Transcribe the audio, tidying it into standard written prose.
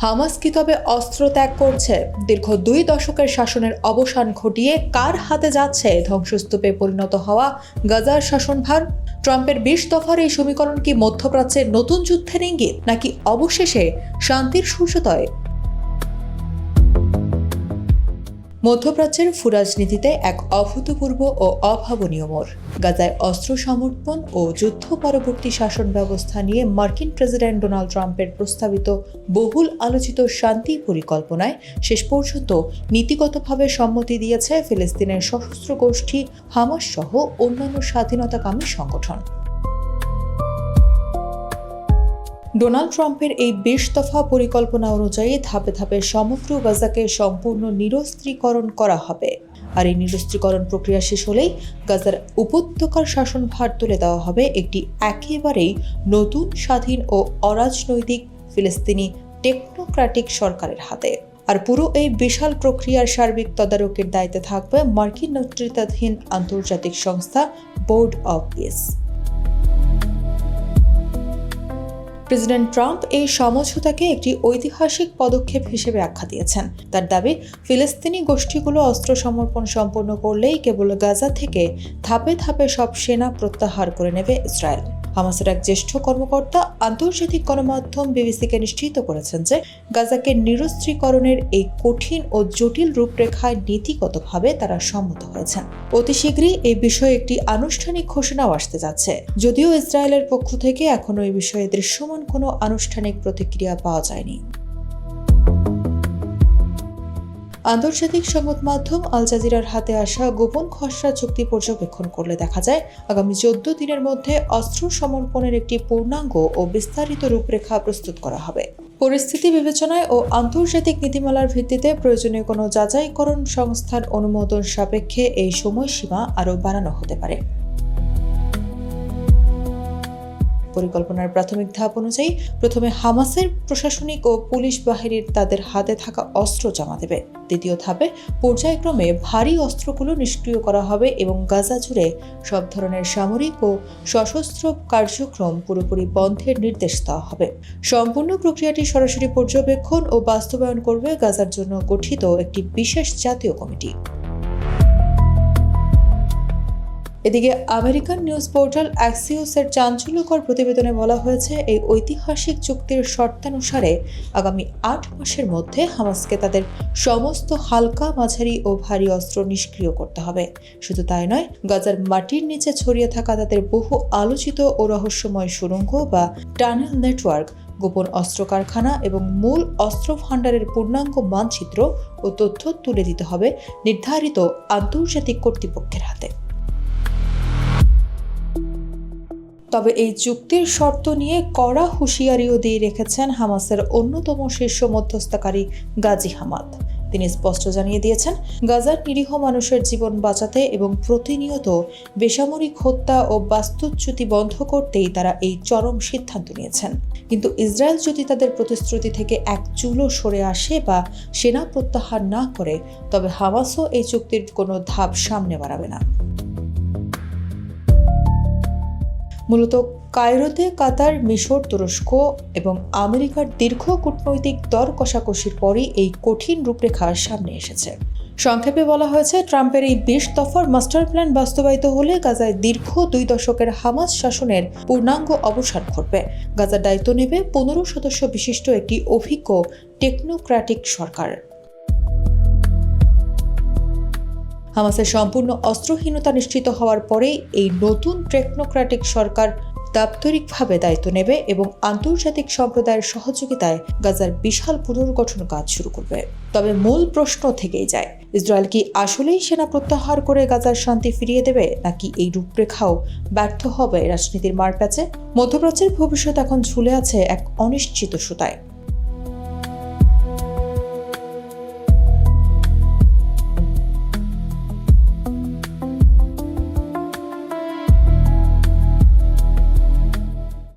Hamas কি তবে অস্ত্র ত্যাগ করছে? দীর্ঘ 2 দশকের শাসনের অবসান ঘটিয়ে কার হাতে যাচ্ছে ধ্বংসস্তূপে পরিণত হওয়া গাজার শাসনভার? ট্রাম্পের 20 দফার এই সমীকরণ কি মধ্যপ্রাচ্যের নতুন যুদ্ধের ইঙ্গিত, নাকি অবশেষে শান্তির সূর্যোদয়? মধ্যপ্রাচ্যের ভূরাজনীতিতে এক অভূতপূর্ব ও অভাবনীয় মোড়। গাজায় অস্ত্র সমর্পণ ও যুদ্ধ পরবর্তী শাসন ব্যবস্থা নিয়ে মার্কিন প্রেসিডেন্ট ডোনাল্ড ট্রাম্পের প্রস্তাবিত বহুল আলোচিত শান্তি পরিকল্পনায় শেষ পর্যন্ত নীতিগতভাবে সম্মতি দিয়েছে ফিলিস্তিনের সশস্ত্র গোষ্ঠী হামাস সহ অন্যান্য স্বাধীনতাকামী সংগঠন। ডোনাল্ড ট্রাম্পের এই 20 দফা পরিকল্পনা অনুযায়ী ধাপে ধাপে সমগ্র গাজাকে সম্পূর্ণ নিরস্ত্রীকরণ করা হবে। আর এই নিরস্ত্রীকরণ প্রক্রিয়া শেষ হলেই গাজার উপত্যকার শাসনভার তুলে দেওয়া হবে একটি একেবারেই নতুন, স্বাধীন ও অরাজনৈতিক ফিলিস্তিনি টেকনোক্র্যাটিক সরকারের হাতে। আর পুরো এই বিশাল প্রক্রিয়ার সার্বিক তদারকির দায়িত্বে থাকবে মার্কিন নেতৃত্বাধীন আন্তর্জাতিক সংস্থা board of piece. President Trump এই সমঝোতাকে একটি ঐতিহাসিক পদক্ষেপ হিসেবে আখ্যা দিয়েছেন। তার দাবি, ফিলিস্তিনি গোষ্ঠীগুলো অস্ত্র সমর্পণ সম্পন্ন করলেই কেবল গাজা থেকে ধাপে ধাপে সব সেনা প্রত্যাহার করে নেবে ইসরায়েল। হামাসের এক জ্যেষ্ঠ কর্মকর্তা আন্তর্জাতিক গণমাধ্যম বিবিসিকে নিশ্চিত করেছেন যে গাজাকে নিরস্ত্রীকরণের এই কঠিন ও জটিল রূপরেখায় নীতিগতভাবে তারা সম্মত হয়েছেন। অতি শীঘ্রই এই বিষয়ে একটি আনুষ্ঠানিক ঘোষণাও আসতে যাচ্ছে, যদিও ইসরায়েলের পক্ষ থেকে এখনো এই বিষয়ে দৃশ্যমান কোনো আনুষ্ঠানিক প্রতিক্রিয়া পাওয়া যায়নি। আন্তর্জাতিক সংবাদ মাধ্যম আল জাজিরার হাতে আসা গোপন খসড়া চুক্তি পর্যবেক্ষণ করলে দেখা যায়, আগামী 14 দিনের মধ্যে অস্ত্র সমর্পণের একটি পূর্ণাঙ্গ ও বিস্তারিত রূপরেখা প্রস্তুত করা হবে। পরিস্থিতি বিবেচনায় ও আন্তর্জাতিক নীতিমালার ভিত্তিতে প্রয়োজনীয় কোনো যাচাইকরণ সংস্থার অনুমোদন সাপেক্ষে এই সময়সীমা আরও বাড়ানো হতে পারে। পরিকল্পনার প্রাথমিক ধাপ অনুযায়ী প্রথমে হামাসের প্রশাসনিক ও পুলিশ বাহিনীর তাদের হাতে থাকা অস্ত্র জমা দেবে। দ্বিতীয় ধাপে পর্যায়ক্রমে ভারী অস্ত্রগুলো নিষ্ক্রিয় করা হবে এবং গাজা জুড়ে সব ধরনের সামরিক ও সশস্ত্র কার্যক্রম পুরোপুরি বন্ধের নির্দেশ দেওয়া হবে। সম্পূর্ণ প্রক্রিয়াটি সরাসরি পর্যবেক্ষণ ও বাস্তবায়ন করবে গাজার জন্য গঠিত একটি বিশেষ জাতীয় কমিটি। এদিকে আমেরিকান নিউজ পোর্টাল অ্যাক্সিওসের চাঞ্চল্যকর প্রতিবেদনে বলা হয়েছে, এই ঐতিহাসিক চুক্তির শর্তানুসারে আগামী 8 মাসের মধ্যে হামাসকে তাদের সমস্ত হালকা, মাঝারি ও ভারী অস্ত্র নিষ্ক্রিয় করতে হবে। শুধু তাই নয়, গাজার মাটির নিচে ছড়িয়ে থাকা তাদের বহু আলোচিত ও রহস্যময় সুড়ঙ্গ বা টানেল নেটওয়ার্ক, গোপন অস্ত্র কারখানা এবং মূল অস্ত্র ভাণ্ডারের পূর্ণাঙ্গ মানচিত্র ও তথ্য তুলে দিতে হবে নির্ধারিত আন্তর্জাতিক কর্তৃপক্ষের হাতে। তবে এই চুক্তির শর্ত নিয়ে কড়া হুঁশিয়ারিও দিয়ে রেখেছেন হামাসের অন্যতম শীর্ষ মধ্যস্থতাকারী গাজী হামাদ। তিনি স্পষ্ট জানিয়ে দিয়েছেন, গাজার নিরীহ মানুষের জীবন বাঁচাতে এবং প্রতিনিয়ত বেসামরিক হত্যা ও বাস্তুচ্যুতি বন্ধ করতেই তারা এই চরম সিদ্ধান্ত নিয়েছেন। কিন্তু ইসরায়েল যদি তাদের প্রতিশ্রুতি থেকে এক চুলও সরে আসে বা সেনা প্রত্যাহার না করে, তবে হামাসও এই চুক্তির কোনো ধাপ সামনে বাড়াবে না। মূলত কায়রোতে কাতার, মিশর, তুরস্ক এবং আমেরিকার দীর্ঘ কূটনৈতিক দর কষাকষির পরই এই কঠিন রূপরেখা সামনে এসেছে। সংক্ষেপে বলা হয়েছে, ট্রাম্পের এই 20 দফার মাস্টার প্ল্যান বাস্তবায়িত হলে গাজায় দীর্ঘ 2 দশকের হামাস শাসনের পূর্ণাঙ্গ অবসান ঘটবে। গাজার দায়িত্ব নেবে 15 সদস্য বিশিষ্ট একটি অভিজ্ঞ টেকনোক্র্যাটিক সরকার। হামাসের সম্পূর্ণ অস্ত্রহীনতা নিশ্চিত হওয়ার পরেই এই নতুন টেকনোক্র্যাটিক সরকার দাপ্তরিকভাবে দায়িত্ব নেবে এবং আন্তর্জাতিক সম্প্রদায়ের সহযোগিতায় গাজার বিশাল পুনর্গঠন কাজ শুরু করবে। তবে মূল প্রশ্ন থেকেই যায়, ইসরায়েল কি আসলেই সেনা প্রত্যাহার করে গাজার শান্তি ফিরিয়ে দেবে, নাকি এই রূপরেখাও ব্যর্থ হবে রাজনীতির মারপ্যাচে? মধ্যপ্রাচ্যের ভবিষ্যৎ এখন ঝুলে আছে এক অনিশ্চিত সুতায়।